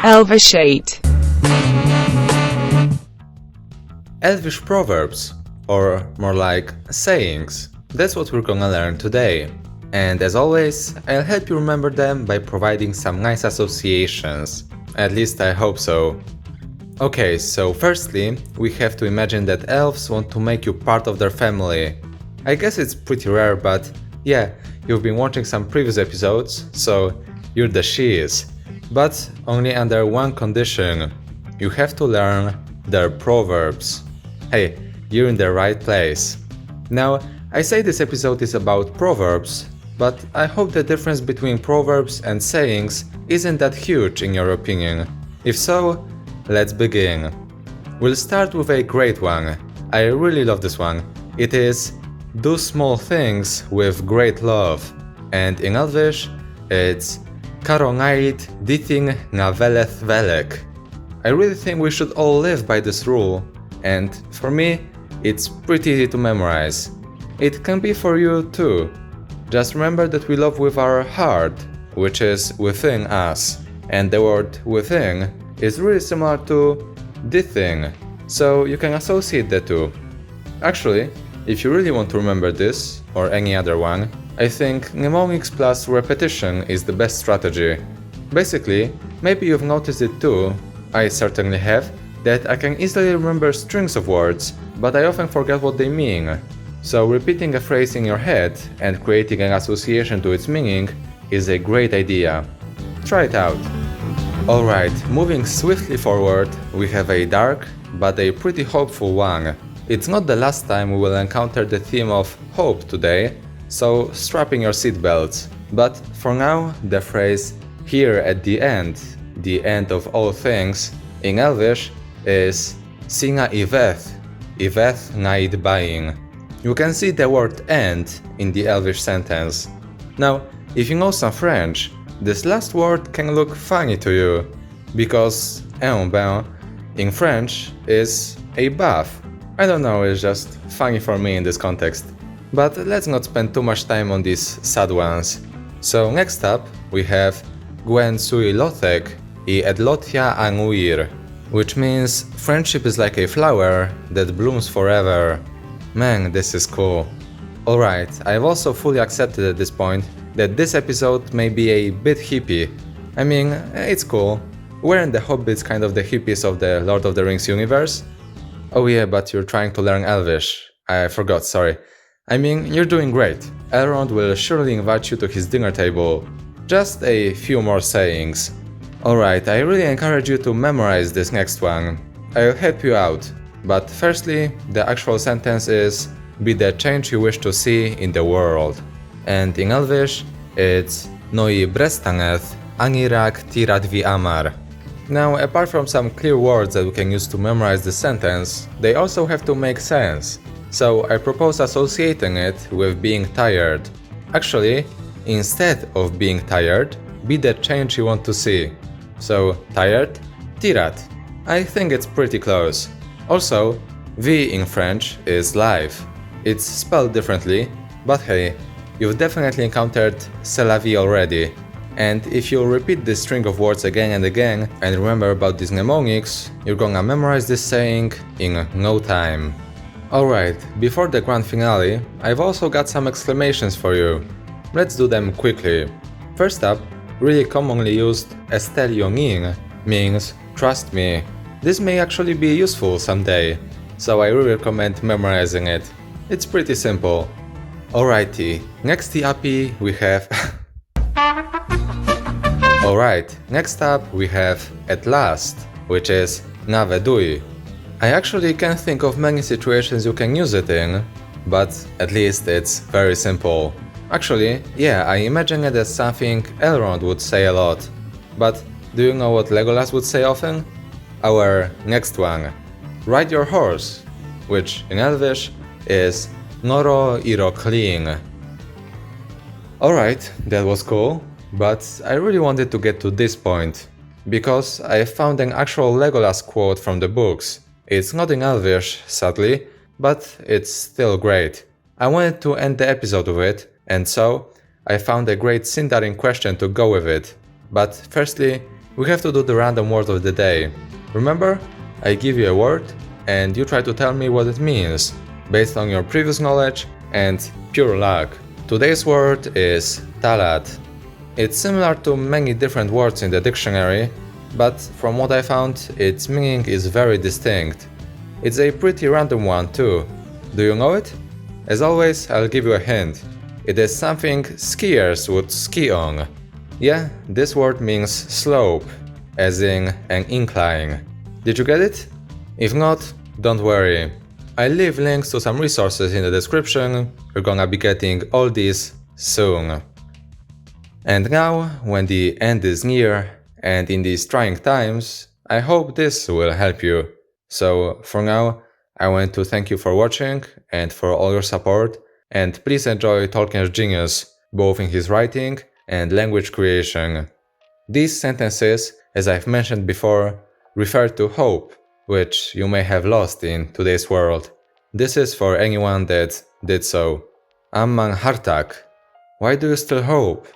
Elvish 8. Elvish Proverbs, or more like Sayings. That's what we're gonna learn today. And as always, I'll help you remember them by providing some nice associations. At least I hope so. Okay, so firstly, we have to imagine that elves want to make you part of their family. I guess it's pretty rare, but yeah, you've been watching some previous episodes, so you're the she's. But only under one condition. You have to learn their proverbs. Hey, you're in the right place. Now, I say this episode is about proverbs, but I hope the difference between proverbs and sayings isn't that huge in your opinion. If so, let's begin. We'll start with a great one. I really love this one. It is do small things with great love. And in Elvish, it's Karongait diting na veleth velek. I really think we should all live by this rule, and for me, it's pretty easy to memorize. It can be for you too. Just remember that we love with our heart, which is within us, and the word within is really similar to dithing, so you can associate the two. Actually, if you really want to remember this, or any other one, I think mnemonics plus repetition is the best strategy. Basically, maybe you've noticed it too, I certainly have, that I can easily remember strings of words, but I often forget what they mean. So repeating a phrase in your head and creating an association to its meaning is a great idea. Try it out. Alright, moving swiftly forward, we have a dark, but a pretty hopeful one. It's not the last time we will encounter the theme of hope today, so strap in your seatbelts. But for now, the phrase here at the end of all things, in Elvish is Singa iveth naid baing. You can see the word end in the Elvish sentence. Now, if you know some French, this last word can look funny to you, because un bain in French is a bath. I don't know, it's just funny for me in this context. But let's not spend too much time on these sad ones. So next up, we have Gwen sui lothek I edlotia anguir, which means friendship is like a flower that blooms forever. Man, this is cool. Alright, I've also fully accepted at this point that this episode may be a bit hippie. I mean, it's cool. Weren't the hobbits kind of the hippies of the Lord of the Rings universe? Oh yeah, but you're trying to learn Elvish. I forgot, sorry. I mean, you're doing great. Elrond will surely invite you to his dinner table. Just a few more sayings. Alright, I really encourage you to memorize this next one. I'll help you out. But firstly, the actual sentence is be the change you wish to see in the world. And in Elvish, it's Noi brestaneth anirak tiradvi amar. Now, apart from some clear words that we can use to memorize the sentence, they also have to make sense. So I propose associating it with being tired. Actually, instead of being tired, be the change you want to see. So, tired, tirat. I think it's pretty close. Also, vie in French is life. It's spelled differently, but hey, you've definitely encountered c'est la vie already. And if you repeat this string of words again and again and remember about these mnemonics, you're gonna memorize this saying in no time. Alright, before the grand finale, I've also got some exclamations for you. Let's do them quickly. First up, really commonly used estelioning means trust me. This may actually be useful someday, so I really recommend memorizing it. It's pretty simple. Alrighty, next up we have Alright, next up we have at last, which is navedui. I actually can't think of many situations you can use it in, but at least it's very simple. Actually, yeah, I imagine it as something Elrond would say a lot. But do you know what Legolas would say often? Our next one, ride your horse, which in Elvish is Noro irokling. Alright, that was cool, but I really wanted to get to this point, because I found an actual Legolas quote from the books. It's not in Elvish, sadly, but it's still great. I wanted to end the episode with it, and so I found a great Sindarin question to go with it. But firstly, We have to do the random word of the day. Remember? I give you a word and you try to tell me what it means, based on your previous knowledge and pure luck. Today's word is talat. It's similar to many different words in the dictionary, but from what I found, its meaning is very distinct. It's a pretty random one too. Do you know it? As always, I'll give you a hint. It is something skiers would ski on. Yeah, this word means slope, as in an incline. Did you get it? If not, don't worry. I'll leave links to some resources in the description. You're gonna be getting all these soon. And now, when the end is near, and in these trying times, I hope this will help you. So, for now, I want to thank you for watching and for all your support, and please enjoy Tolkien's genius, both in his writing and language creation. These sentences, as I've mentioned before, refer to hope, which you may have lost in today's world. This is for anyone that did so. Amman hartak. Why do you still hope?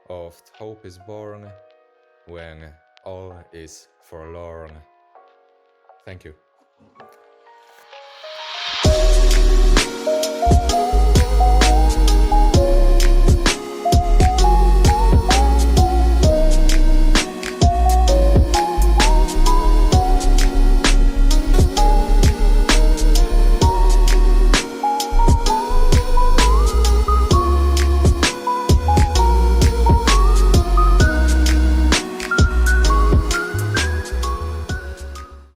Oft hope is born when all is forlorn. Thank you.